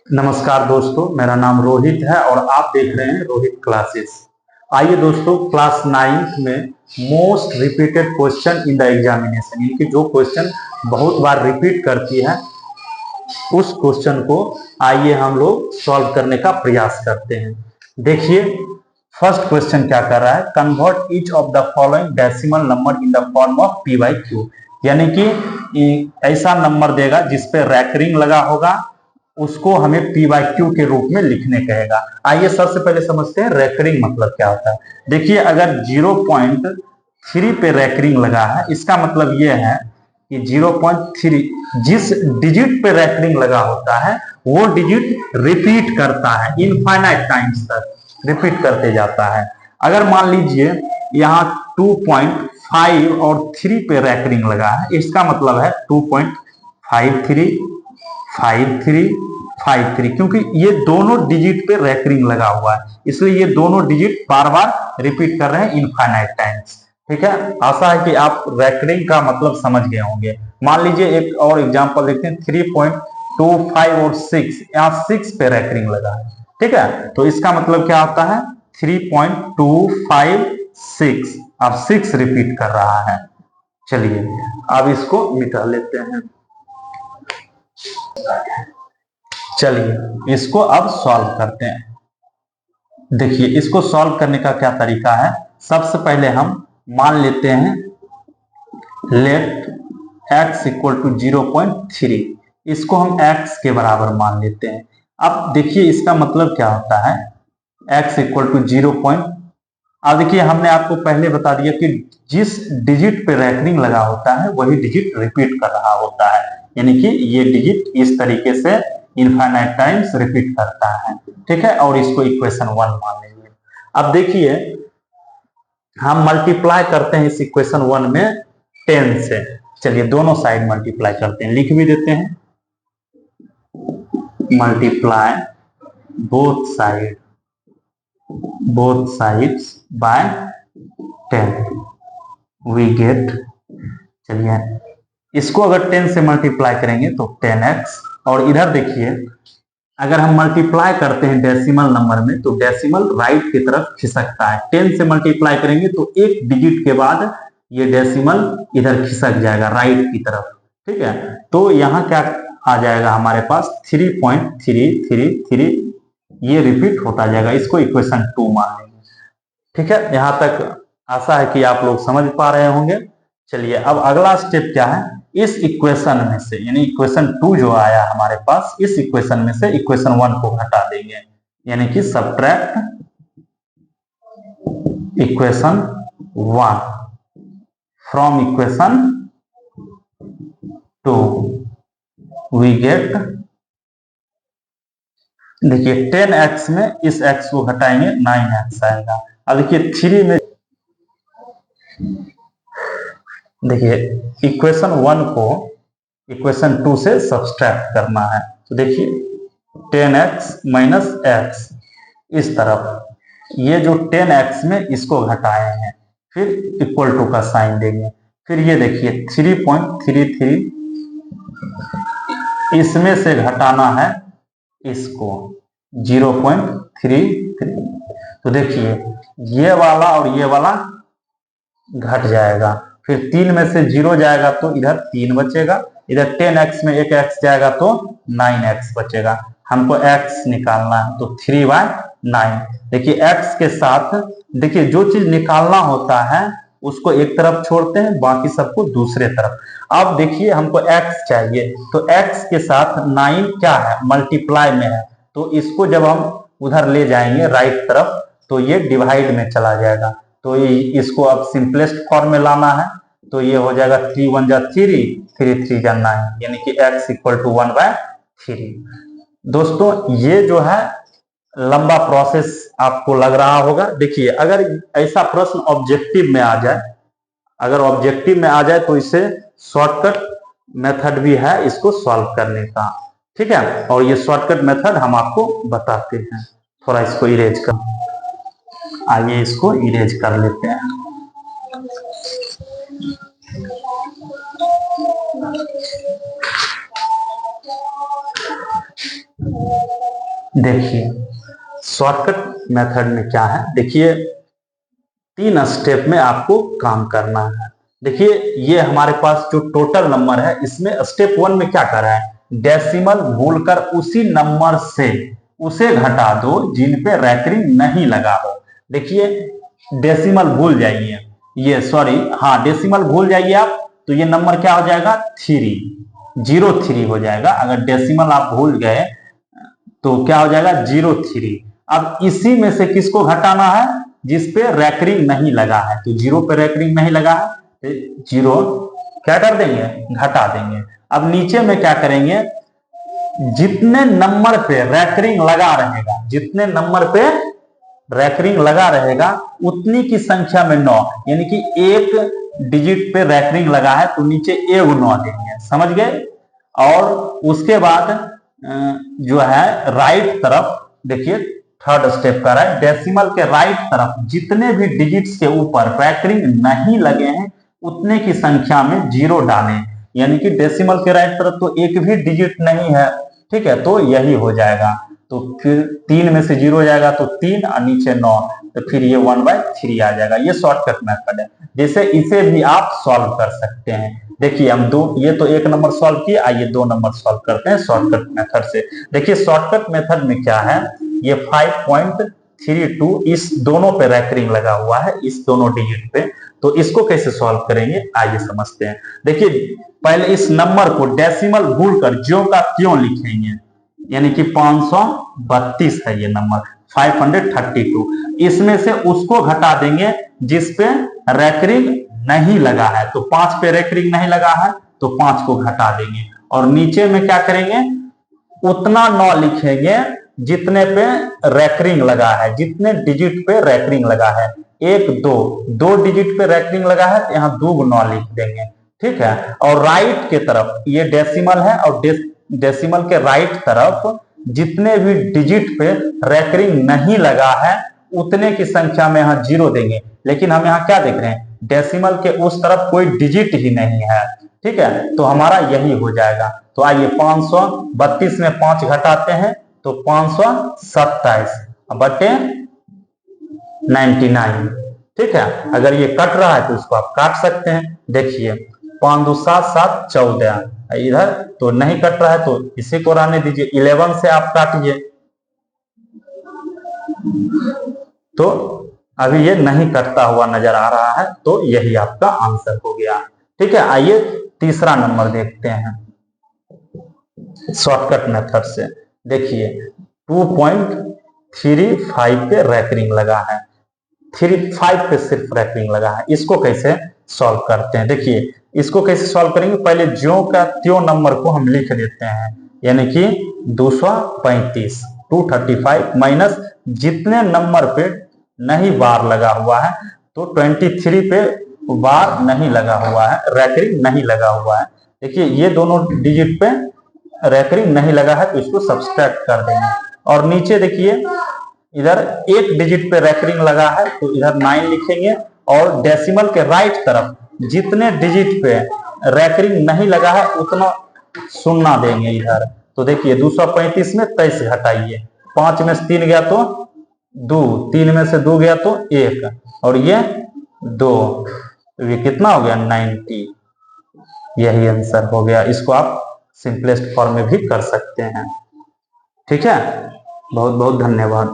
नमस्कार दोस्तों, मेरा नाम रोहित है और आप देख रहे हैं रोहित क्लासेस। आइए दोस्तों, क्लास 9th में most repeated question in the examination, इनकी जो क्वेश्चन बहुत बार रिपीट करती है उस क्वेश्चन को आइए हम लोग सॉल्व करने का प्रयास करते हैं। देखिए, फर्स्ट क्वेश्चन क्या कर रहा है, convert each of the following decimal number in the form of P by Q. यानी कि ऐसा नंबर देगा जिसपे रैकरिंग लगा होगा, उसको हमें पी बाई क्यू के रूप में लिखने कहेगा। आइए सबसे पहले समझते हैं रैकरिंग मतलब क्या होता है। देखिए, अगर 0.3 पे रैकरिंग लगा है, इसका मतलब यह है कि 0.3 जिस डिजिट पे रैकरिंग लगा होता है वो डिजिट रिपीट करता है, इनफाइनाइट टाइम्स तक रिपीट करते जाता है। अगर मान लीजिए यहाँ 2.5 और 3 पे रैकरिंग लगा है, इसका मतलब है 2.53 53 53, क्योंकि ये दोनों डिजिट पे रैकरिंग लगा हुआ है, इसलिए ये दोनों डिजिट बार बार रिपीट कर रहे हैं इनफाइनाइट टाइम्स। ठीक है, आशा है कि आप रैकरिंग का मतलब समझ गए होंगे। मान लीजिए एक और एग्जांपल देखते हैं, 3.25 और 6, यहाँ 6 पे रैकरिंग लगा है। ठीक है, तो इसका मतलब क्या होता है, 3.256, अब 6 रिपीट कर रहा है। चलिए अब इसको मिटा लेते हैं। चलिए इसको अब सॉल्व करते हैं। देखिए, इसको सॉल्व करने का क्या तरीका है, सबसे पहले हम मान लेते हैं लेट x इक्वल टू 0.3, इसको हम x के बराबर मान लेते हैं। अब देखिए इसका मतलब क्या होता है, x इक्वल टू 0. अब देखिए, हमने आपको पहले बता दिया कि जिस डिजिट पे रैकरिंग लगा होता है वही डिजिट रिपीट कर रहा होता है, यानी कि ये डिजिट इस तरीके से इनफाइनाइट टाइम्स रिपीट करता है। ठीक है, और इसको इक्वेशन 1 मान लेंगे। अब देखिए, हम मल्टीप्लाई करते हैं इस इक्वेशन 1 में 10 से। चलिए दोनों साइड मल्टीप्लाई करते हैं, लिख भी देते हैं, multiply both sides by 10 we get. चलिए इसको अगर 10 से मल्टीप्लाई करेंगे तो 10x, और इधर देखिए अगर हम मल्टीप्लाई करते हैं डेसिमल नंबर में तो डेसिमल राइट की तरफ खिसकता है। 10 से मल्टीप्लाई करेंगे तो एक डिजिट के बाद ये डेसिमल इधर खिसक जाएगा राइट की तरफ। ठीक है, तो यहाँ क्या आ जाएगा हमारे पास, 3.333, ये रिपीट होता जाएगा, इसको इक्वेशन 2 मान लेंगे। ठीक है, यहां तक आशा है कि आप लोग समझ पा रहे होंगे। चलिए अब अगला स्टेप क्या है, इस इक्वेशन में से यानी इक्वेशन 2 जो आया हमारे पास, इस इक्वेशन में से इक्वेशन 1 को हटा देंगे, यानी कि subtract equation 1 from equation 2 we get. देखिए 10x में इस x को घटाएंगे 9x आएगा। अब देखिए 3 में, देखिए इक्वेशन 1 को इक्वेशन 2 से सब्सट्रैक्ट करना है, तो देखिए 10x माइनस x इस तरफ, ये जो 10x में इसको घटाए हैं, फिर इक्वल टू का साइन देंगे, फिर ये देखिए 3.33 इसमें से घटाना है इसको 0.33, तो देखिए ये वाला और ये वाला घट जाएगा, फिर 3 में से 0 जाएगा तो इधर 3 बचेगा, इधर 10x में एक x जाएगा तो 9x बचेगा। हमको x निकालना है तो 3/9। देखिए x के साथ, देखिए जो चीज निकालना होता है उसको एक तरफ छोड़ते हैं, बाकी सबको दूसरे तरफ। अब देखिए हमको x चाहिए, तो x के साथ 9 क्या है, मल्टीप्लाई में है, तो इसको जब हम उधर ले जाएंगे राइट तरफ तो ये डिवाइड में चला जाएगा, तो इसको अब सिंपलेस्ट फॉर्म में लाना है, तो ये हो जाएगा 3 1 जा 3 3 3 जा 9, यानी कि x इक्वल टू 1/3। दोस्तों ये जो है लंबा प्रोसेस आपको लग रहा होगा। देखिए अगर ऐसा प्रश्न ऑब्जेक्टिव में आ जाए, अगर ऑब्जेक्टिव में आ जाए तो इसे शॉर्टकट मेथड भी है इसको सॉल्व करने का। ठीक है, और ये शॉर्टकट मेथड हम आपको बताते हैं। थोड़ा इसको इरेज कर, आइए इसको इरेज कर लेते हैं। देखिए शॉर्टकट मेथड में क्या है, देखिए 3 स्टेप में आपको काम करना है। देखिए ये हमारे पास जो टोटल नंबर है इसमें स्टेप 1 में क्या कर रहा है, डेसिमल भूलकर उसी नंबर से उसे घटा दो जिन पे रैकरिंग नहीं लगा हो। देखिए डेसिमल भूल जाइए, ये सॉरी हाँ डेसिमल भूल जाइए आप, तो ये नंबर क्या हो जाएगा 3 हो जाएगा। अगर डेसिमल आप भूल गए तो क्या हो जाएगा 03। अब इसी में से किसको घटाना है, जिस पे रैकरिंग नहीं लगा है, तो 0 पे रैकरिंग नहीं लगा है तो 0 क्या कर देंगे, घटा देंगे। अब नीचे में क्या करेंगे, जितने नंबर पे रैकरिंग लगा रहेगा, जितने नंबर पे रैकरिंग लगा रहेगा उतनी की संख्या में 9, यानी कि एक डिजिट पे रैकरिंग लगा है तो नीचे एक 9 देंगे, समझ गए। और उसके बाद जो है राइट तरफ देखिए थर्ड स्टेप कर रहा है, डेसिमल के राइट तरफ जितने भी डिजिट्स के ऊपर रैकरिंग नहीं लगे हैं उतने की संख्या में 0 डालें, यानी कि डेसिमल के राइट तरफ तो एक भी डिजिट नहीं है, ठीक है, तो यही हो जाएगा। तो फिर 3 में से 0 हो जाएगा तो 3 और नीचे 9, तो फिर ये 1/3 आ जाएगा। ये शॉर्टकट मेथड है, जैसे इसे भी आप सॉल्व कर सकते हैं। देखिए हम ये तो 1 नंबर सॉल्व किए, आइए 2 नंबर सॉल्व करते हैं शॉर्टकट मेथड से। देखिए शॉर्टकट मेथड में क्या है, ये 5.32 इस दोनों पे रैकरिंग लगा हुआ है, इस दोनों डिजिट पे, तो इसको कैसे सॉल्व करेंगे आइए समझते हैं। देखिए पहले इस नंबर को डेसिमल भूलकर ज्यों का त्यों लिखेंगे, यानी कि 532 है ये नंबर 532, इसमें से उसको घटा देंगे जिस पे रैकरिंग नहीं लगा है, तो 5 पे रैकरिंग नहीं लगा है तो 5 को घटा देंगे, और नीचे में क्या करेंगे, उतना 9 लिखेंगे जितने पे रैकरिंग लगा है, जितने डिजिट पे रैकरिंग लगा है। 1 2 डिजिट पे रैकरिंग लगा है तो यहाँ 2 9 लिख देंगे, ठीक है। और राइट के तरफ ये डेसिमल है, और डेसिमल के राइट तरफ जितने भी डिजिट पे रैकरिंग नहीं लगा है उतने की संख्या में यहाँ 0 देंगे, लेकिन हम यहाँ क्या देख रहे हैं, डेसिमल के उस तरफ कोई डिजिट ही नहीं है, ठीक है, तो हमारा यही हो जाएगा। तो आइए 532 में 5 घटाते हैं तो 527 बटे 99, ठीक है। अगर ये कट रहा है तो इसको आप काट सकते हैं, देखिए 5 2 7 7 14, इधर तो नहीं कट रहा है तो इसी को रहने दीजिए, 11 से आप काटिए, तो अभी ये नहीं कटता हुआ नजर आ रहा है, तो यही आपका आंसर हो गया, ठीक है। आइए तीसरा नंबर देखते हैं शॉर्टकट मेथड से। देखिए 2.35 पे रैकरिंग लगा है, 5 पे सिर्फ रैकरिंग लगा है, इसको कैसे सॉल्व करते हैं। देखिए इसको कैसे सॉल्व करेंगे, पहले ज्यों का त्यों नंबर को हम लिख देते हैं, यानी कि 235 235 माइनस जितने नंबर पे नहीं बार लगा हुआ है, तो 23 पे बार नहीं लगा हुआ है, रैकरिंग नहीं लगा हुआ है। देखिए ये दोनों डिजिट पे रैकरिंग नहीं लगा है तो इसको सब्सट्रैक्ट कर देंगे, और नीचे देखिए इधर एक डिजिट पे रैकरिंग लगा है तो इधर 9 लिखेंगे, और डेसिमल के राइट तरफ जितने डिजिट पे रैकरिंग नहीं लगा है उतना 0 देंगे इधर। तो देखिए 235 में 23 घटाइए, 5 में से 3 गया तो 2, 3 में से 2 गया तो 1, और ये 2, तो ये कितना हो गया 90, यही आंसर हो गया। इसको आप सिंपलेस्ट फॉर्म में भी कर सकते हैं, ठीक है। बहुत बहुत धन्यवाद।